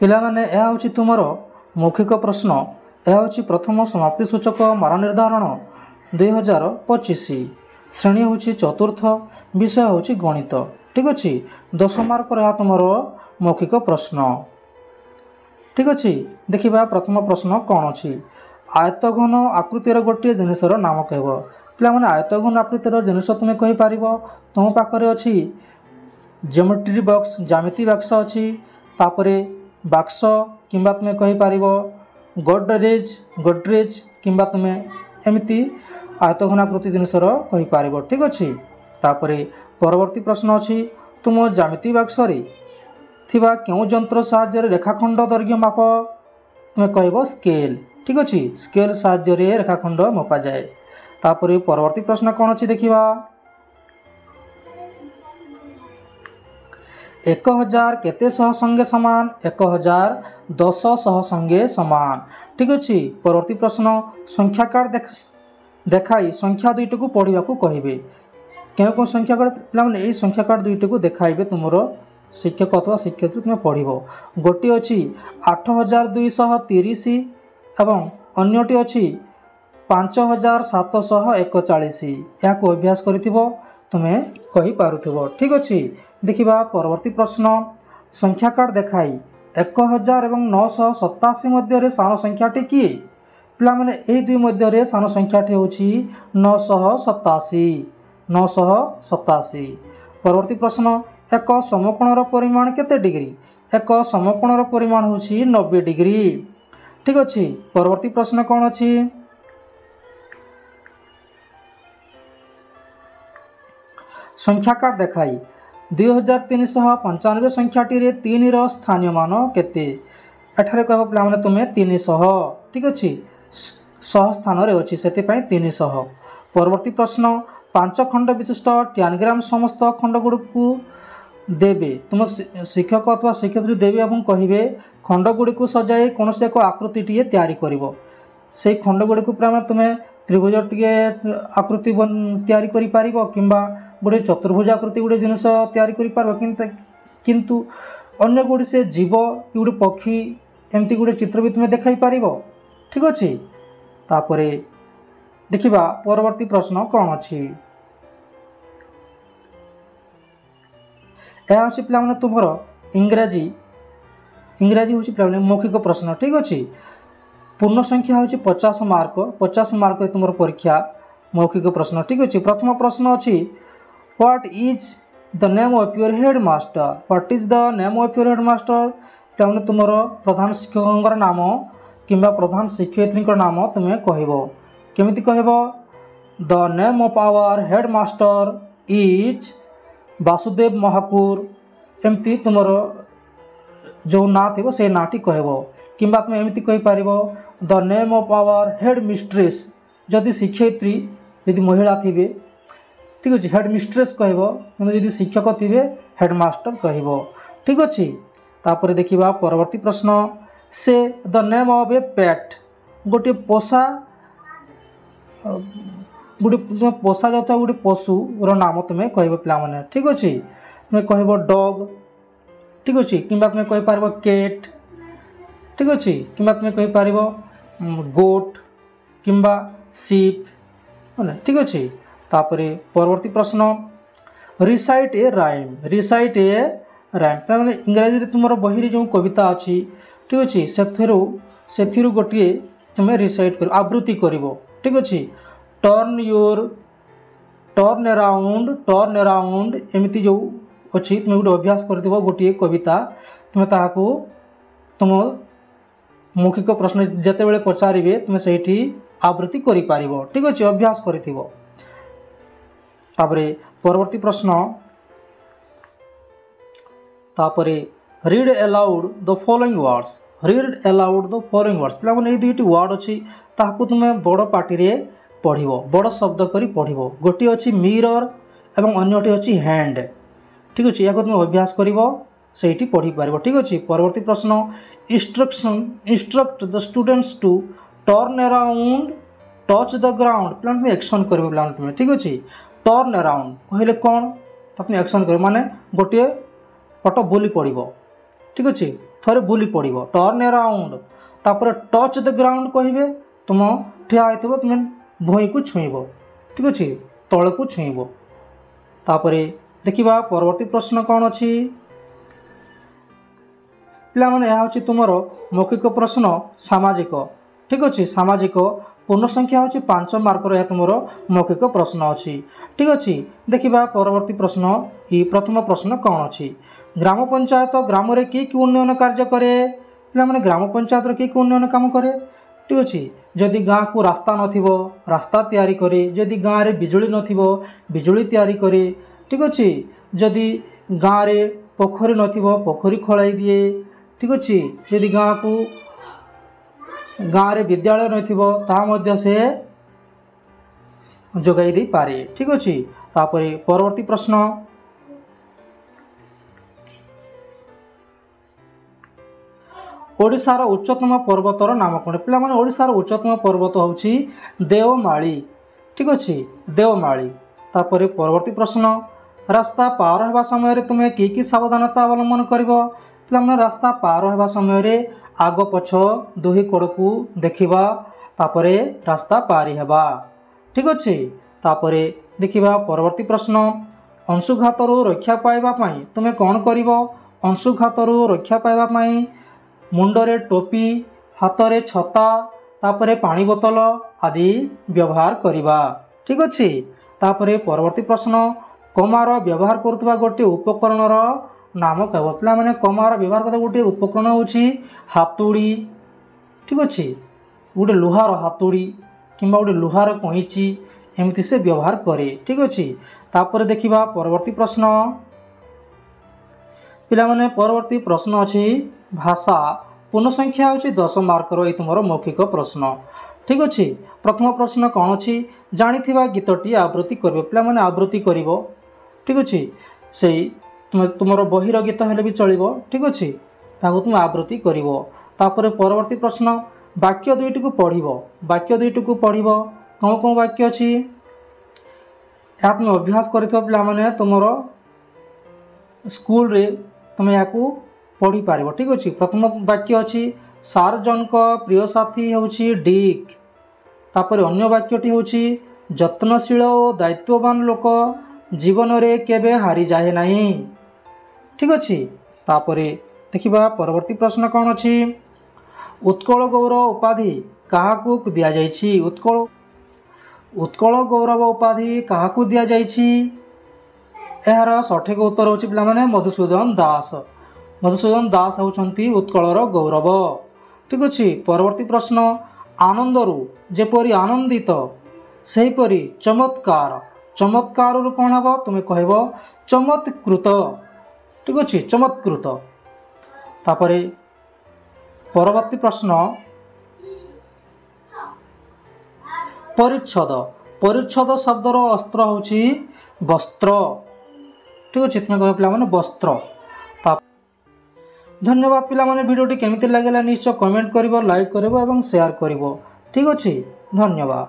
ପିଲାମାନେ ଏହା ହେଉଛି ତୁମର ମୌଖିକ ପ୍ରଶ୍ନ। ଏହା ହେଉଛି ପ୍ରଥମ ସମାପ୍ତି ସୂଚକ ମାନ ନିର୍ଦ୍ଧାରଣ 2025। ଶ୍ରେଣୀ ହେଉଛି ଚତୁର୍ଥ, ବିଷୟ ହେଉଛି ଗଣିତ। ଠିକ୍ ଅଛି, 10 ମାର୍କର ଏହା ତୁମର ମୌଖିକ ପ୍ରଶ୍ନ। ଠିକ୍ ଅଛି, ଦେଖିବା ପ୍ରଥମ ପ୍ରଶ୍ନ କ'ଣ ଅଛି। ଆୟତଘନ ଆକୃତିର ଗୋଟିଏ ଜିନିଷର ନାମ କହିବ। ପିଲାମାନେ ଆୟତଘନ ଆକୃତିର ଜିନିଷ ତୁମେ କହିପାରିବ। ତୁମ ପାଖରେ ଅଛି ଜିଓମେଟ୍ରି ବକ୍ସ, ଜ୍ୟାମିତି ବାକ୍ସ ଅଛି। ତାପରେ ବାକ୍ସ କିମ୍ବା ତୁମେ କହିପାରିବ ଗୋଡ୍ରେଜ୍ କିମ୍ବା ତୁମେ ଏମିତି ଆୟତଘନ ଆକୃତି ଜିନିଷର କହିପାରିବ। ଠିକ୍ ଅଛି, ତାପରେ ପରବର୍ତ୍ତୀ ପ୍ରଶ୍ନ ଅଛି, ତୁମ ଜ୍ୟାମିତି ବାକ୍ସରେ ଥିବା କେଉଁ ଯନ୍ତ୍ର ସାହାଯ୍ୟରେ ରେଖାଖଣ୍ଡ ଦୈର୍ଘ୍ୟ ମାପ? ତୁମେ କହିବ ସ୍କେଲ୍। ଠିକ୍ ଅଛି, ସ୍କେଲ୍ ସାହାଯ୍ୟରେ ରେଖାଖଣ୍ଡ ମପାଯାଏ। ତାପରେ ପରବର୍ତ୍ତୀ ପ୍ରଶ୍ନ କ'ଣ ଅଛି ଦେଖିବା। 1000 କେତେ ଶହ ସଙ୍ଗେ ସମାନ? 1000 10 ଶହ ସଙ୍ଗେ ସମାନ। ଠିକ୍ ଅଛି, ପରବର୍ତ୍ତୀ ପ୍ରଶ୍ନ, ସଂଖ୍ୟା କାର୍ଡ଼ ଦେଖାଇ ସଂଖ୍ୟା ଦୁଇଟିକୁ ପଢ଼ିବାକୁ କହିବେ। କେଉଁ କେଉଁ ସଂଖ୍ୟା କାର୍ଡ଼? ପିଲାମାନେ ଏହି ସଂଖ୍ୟା କାର୍ଡ଼ ଦୁଇଟିକୁ ଦେଖାଇବେ ତୁମର ଶିକ୍ଷକ ଅଥବା ଶିକ୍ଷୟିତ୍ରୀ ତୁମେ ପଢ଼ିବ। ଗୋଟିଏ ଅଛି 8230 ଏବଂ ଅନ୍ୟଟି ଅଛି 5741। ଏହାକୁ ଅଭ୍ୟାସ କରିଥିବ, ତୁମେ କହିପାରୁଥିବ। ଠିକ୍ ଅଛି, ଦେଖିବା ପରବର୍ତ୍ତୀ ପ୍ରଶ୍ନ, ସଂଖ୍ୟା କାର୍ଡ଼ ଦେଖାଇ 1000 ଏବଂ 987 ମଧ୍ୟରେ ସାନ ସଂଖ୍ୟାଟି କିଏ? ପିଲାମାନେ ଏହି ଦୁଇ ମଧ୍ୟରେ ସାନ ସଂଖ୍ୟାଟି ହେଉଛି 987। ପରବର୍ତ୍ତୀ ପ୍ରଶ୍ନ, ଏକ ସମକୋଣର ପରିମାଣ କେତେ ଡିଗ୍ରୀ? ଏକ ସମକୋଣର ପରିମାଣ ହେଉଛି 90 ଡିଗ୍ରୀ। ଠିକ୍ ଅଛି, ପରବର୍ତ୍ତୀ ପ୍ରଶ୍ନ କ'ଣ ଅଛି। ସଂଖ୍ୟା କାର୍ଡ଼ ଦେଖାଇ 2395 ସଂଖ୍ୟାଟିରେ 3ର ସ୍ଥାନୀୟ ମାନ କେତେ? ଏଠାରେ କହିବ ପିଲାମାନେ ତୁମେ 300। ଠିକ୍ ଅଛି, 100 ସ୍ଥାନରେ ଅଛି, ସେଥିପାଇଁ 300। ପରବର୍ତ୍ତୀ ପ୍ରଶ୍ନ, 5 ଖଣ୍ଡ ବିଶିଷ୍ଟ ଟ୍ୟାନଗ୍ରାମ ସମସ୍ତ ଖଣ୍ଡଗୁଡ଼ିକୁ ଦେବେ। ତୁମ ଶିକ୍ଷକ ଅଥବା ଶିକ୍ଷୟିତ୍ରୀ ଦେବେ ଏବଂ କହିବେ ଖଣ୍ଡଗୁଡ଼ିକୁ ସଜାଇ କୌଣସି ଏକ ଆକୃତିଟିଏ ତିଆରି କରିବ। ସେହି ଖଣ୍ଡଗୁଡ଼ିକୁ ପିଲାମାନେ ତୁମେ ତ୍ରିଭୁଜଟିଏ ଆକୃତି ତିଆରି କରିପାରିବ କିମ୍ବା ଗୋଟିଏ ଚତୁର୍ଭୁଜ ଆକୃତି ଗୋଟିଏ ଜିନିଷ ତିଆରି କରିପାରିବ। କିନ୍ତୁ ଅନ୍ୟ ଗୋଟିଏ ସେ ଜୀବ କି ଗୋଟେ ପକ୍ଷୀ ଏମିତି ଗୋଟେ ଚିତ୍ର ବି ତୁମେ ଦେଖାଇ ପାରିବ। ଠିକ୍ ଅଛି, ତାପରେ ଦେଖିବା ପରବର୍ତ୍ତୀ ପ୍ରଶ୍ନ କ'ଣ ଅଛି। ଏହା ହେଉଛି ପିଲାମାନେ ତୁମର ଇଂରାଜୀ ହେଉଛି ପିଲାମାନେ ମୌଖିକ ପ୍ରଶ୍ନ। ଠିକ୍ ଅଛି, ପୂର୍ଣ୍ଣ ସଂଖ୍ୟା ହେଉଛି 50 ମାର୍କ। 50 ମାର୍କ ତୁମର ପରୀକ୍ଷା ମୌଖିକ ପ୍ରଶ୍ନ। ଠିକ୍ ଅଛି, ପ୍ରଥମ ପ୍ରଶ୍ନ ଅଛି, what is the name of your head master? What is the name of your head master? ପିଲାମାନେ ତୁମର ପ୍ରଧାନ ଶିକ୍ଷକଙ୍କର ନାମ କିମ୍ବା ପ୍ରଧାନ ଶିକ୍ଷୟିତ୍ରୀଙ୍କର ନାମ ତୁମେ କହିବ। କେମିତି କହିବ? The name of our headmaster is Basudev Mahakur. ଏମିତି ତୁମର ଯେଉଁ ନାଁ ଥିବ ସେ ନାଁଟି କହିବ। କିମ୍ବା ତୁମେ ଏମିତି କହିପାରିବ, ଦ name of our head mistress. ଯଦି ଶିକ୍ଷୟିତ୍ରୀ ଯଦି ମହିଳା ଥିବେ, ଠିକ୍ ଅଛି, ହେଡ଼୍ ମିଷ୍ଟ୍ରେସ୍ କହିବ, କିନ୍ତୁ ଯଦି ଶିକ୍ଷକ ଥିବେ ହେଡ଼୍ ମାଷ୍ଟର କହିବ। ଠିକ୍ ଅଛି, ତାପରେ ଦେଖିବା ପରବର୍ତ୍ତୀ ପ୍ରଶ୍ନ, ସେ ଦ ନେମ୍ ଅଫ୍ ଏ ପେଟ୍। ଗୋଟିଏ ପୋଷା ଯାଉଥିବା ଗୋଟେ ପଶୁର ନାମ ତୁମେ କହିବ ପିଲାମାନେ। ଠିକ୍ ଅଛି, ତୁମେ କହିବ ଡଗ୍। ଠିକ୍ ଅଛି, କିମ୍ବା ତୁମେ କହିପାରିବ କେଟ୍। ଠିକ୍ ଅଛି, କିମ୍ବା ତୁମେ କହିପାରିବ ଗୋଟ୍ କିମ୍ବା ସିପ୍। ଠିକ୍ ଅଛି, ତାପରେ ପରବର୍ତ୍ତୀ ପ୍ରଶ୍ନ, ରିସାଇଟ୍ ଏ ରାଇମ୍। ରିସାଇଟ୍ ଏ ରାଇମ୍ ପିଲାମାନେ ଇଂରାଜୀରେ ତୁମର ବହିରେ ଯେଉଁ କବିତା ଅଛି, ଠିକ୍ ଅଛି, ସେଥିରୁ ଗୋଟିଏ ତୁମେ ରିସାଇଟ୍ କରିବ, ଆବୃତ୍ତି କରିବ। ଠିକ୍ ଅଛି, ଟର୍ନ ଏରାଉଣ୍ଡ ଏମିତି ଯେଉଁ ଅଛି ତୁମେ ଗୋଟେ ଅଭ୍ୟାସ କରିଥିବ ଗୋଟିଏ କବିତା, ତୁମେ ତାହାକୁ ତୁମ ମୌଖିକ ପ୍ରଶ୍ନ ଯେତେବେଳେ ପଚାରିବେ ତୁମେ ସେଇଠି ଆବୃତ୍ତି କରିପାରିବ। ଠିକ୍ ଅଛି, ଅଭ୍ୟାସ କରିଥିବ। ତାପରେ ପରବର୍ତ୍ତୀ ପ୍ରଶ୍ନ, ତାପରେ read aloud the following words. Read aloud the following words ପିଲାମାନେ ଏହି ଦୁଇଟି ୱାର୍ଡ଼ ଅଛି, ତାହାକୁ ତୁମେ ବଡ଼ ପାଟିରେ ପଢ଼ିବ, ବଡ଼ ଶବ୍ଦ କରି ପଢ଼ିବ। ଗୋଟିଏ ଅଛି ମିରର୍ ଏବଂ ଅନ୍ୟଟି ଅଛି ହ୍ୟାଣ୍ଡ। ଠିକ୍ ଅଛି, ଏହାକୁ ତୁମେ ଅଭ୍ୟାସ କରିବ, ସେଇଠି ପଢ଼ିପାରିବ। ଠିକ୍ ଅଛି, ପରବର୍ତ୍ତୀ ପ୍ରଶ୍ନ, instruct the students to turn around touch the ground. ପିଲାମାନେ ତୁମେ ଆକ୍ସନ୍ କରିବ ପିଲାମାନେ ତୁମେ। ଠିକ୍ ଅଛି, ଟର୍ନ ଏରାଉଣ୍ଡ କହିଲେ କ'ଣ? ତୁମେ ଆକ୍ସନ୍ କରିବ, ମାନେ ଗୋଟିଏ ପଟ ବୁଲି ପଡ଼ିବ। ठीक अच्छे थोड़े बुली पड़ो टर्न अराउंड तापर टच द ग्राउंड कहे तुम ठिया हो तुम भुई को छुईब ठीक अच्छे तल को छुईब तापर देखा परवर्ती प्रश्न कौन अच्छी पे यह तुम मौखिक प्रश्न सामाजिक ठीक अच्छे सामाजिक पूर्ण संख्या हूँ 5 मार्कर यह तुम मौखिक प्रश्न अच्छी ठीक अच्छे देखा परवर्ती प्रश्न ये प्रथम प्रश्न कौन अच्छी ग्राम पंचायत ग्राम रे कि उन्नयन कार्य करे पे ग्राम पंचायत कि उन्नयन काम करे ठीक अच्छे जदि गाँ को रास्ता नथिबो रास्ता तैयारी करे जदि गाँ रे बिजुली नथिबो बिजुली तैयारी करे ठीक अच्छे जदि गाँ रे पोखरी नथिबो पोखरी खोलाई दिए ठीक अच्छे जदि गाँ को गाँव में विद्यालय नथिबो ता मध्य से जोगाई दे पारे ठीक अच्छे तापर परवर्ती प्रश्न ओडिशार उच्चतम पर्वतर नाम कौन पे ओडिशार उच्चतम पर्वत होची देवमाली ठीक अच्छे देवमाली तापर परवर्ती प्रश्न रास्ता पार होगा समय तुम्हें कि सावधानता अवलंबन कर पे रास्ता पार होगा समय आग पछ दुही कड़ को देखा तापर रास्ता पारी हेबा ठीक अच्छे तापर देखा परवर्ती प्रश्न अंशुघात रक्षा पाइबापी तुम्हें कौन कर अंशुघात रक्षा पाइबापी मुंडरे टोपी हाथ में छता तापर पानी बोतल आदि व्यवहार करवा ठीक अच्छे तापर परवर्ती प्रश्न कमार व्यवहार करुवा गोटे उपकरणर नाम कह पे कमार व्यवहार करता गोटे उपकरण होची हातुड़ी ठीक अच्छे गोटे लुहार हातुड़ी कि गोटे लुहार कैंची एमती से व्यवहार करे ठीक अच्छे तापर देखा परवर्ती प्रश्न पिलामाने परवर्ती प्रश्न अच्छी भाषा पूर्ण संख्या होची 10 मार्कर ये तुम मौखिक प्रश्न ठीक अच्छे प्रथम प्रश्न कौन अच्छी जानी गीतटी आवृत्ति कर पे आवृत्ति कर ठीक अच्छे से तुम बहिर गीत हेले भी चलो ठीक अच्छे तुम आवृत्ति कर परवर्ती प्रश्न वाक्य दुईटी को पढ़ वाक्य दुईटी को पढ़ कौन कौन वाक्य अच्छी या तुम अभ्यास कर पे तुम स्कूल रे तुम या पढ़ी पार ठीक अच्छे प्रथम वाक्य अच्छी सार जन प्रिय साथी होची डिक तापर अन्य वाक्यटी होची जत्नशील और दायित्ववान लोक जीवन रे केबे हारी जाए नहीं ठीक अच्छे तापर देखा परवर्ती प्रश्न कौन अच्छी उत्कल गौरव उपाधि काहाकू दिया जाइछि उत्कल गौरव उपाधि काहाकू दिया जाइछि यार सठिक उत्तर होछि पिला माने मधुसूदन दास होउछंती उत्कलर गौरव ठीक अच्छे परवर्ती प्रश्न आनंदरू जेपरी आनंदित सेहीपरी चमत्कार चमत्कार कौन हम तुम्हें कहब चमत्कृत ठीक अच्छे चमत्कृत तापर परवर्ती प्रश्न परिच्छद परिच्छद शब्दर अस्त्र होची वस्त्र ठीक अच्छे तुम्हें कह पे वस्त्र धन्यवाद पिलामाने वीडियोटी केमिति लागला निश्चय कमेंट करिवो लाइक करिवो एवं शेयर करिवो ठीक अच्छे धन्यवाद।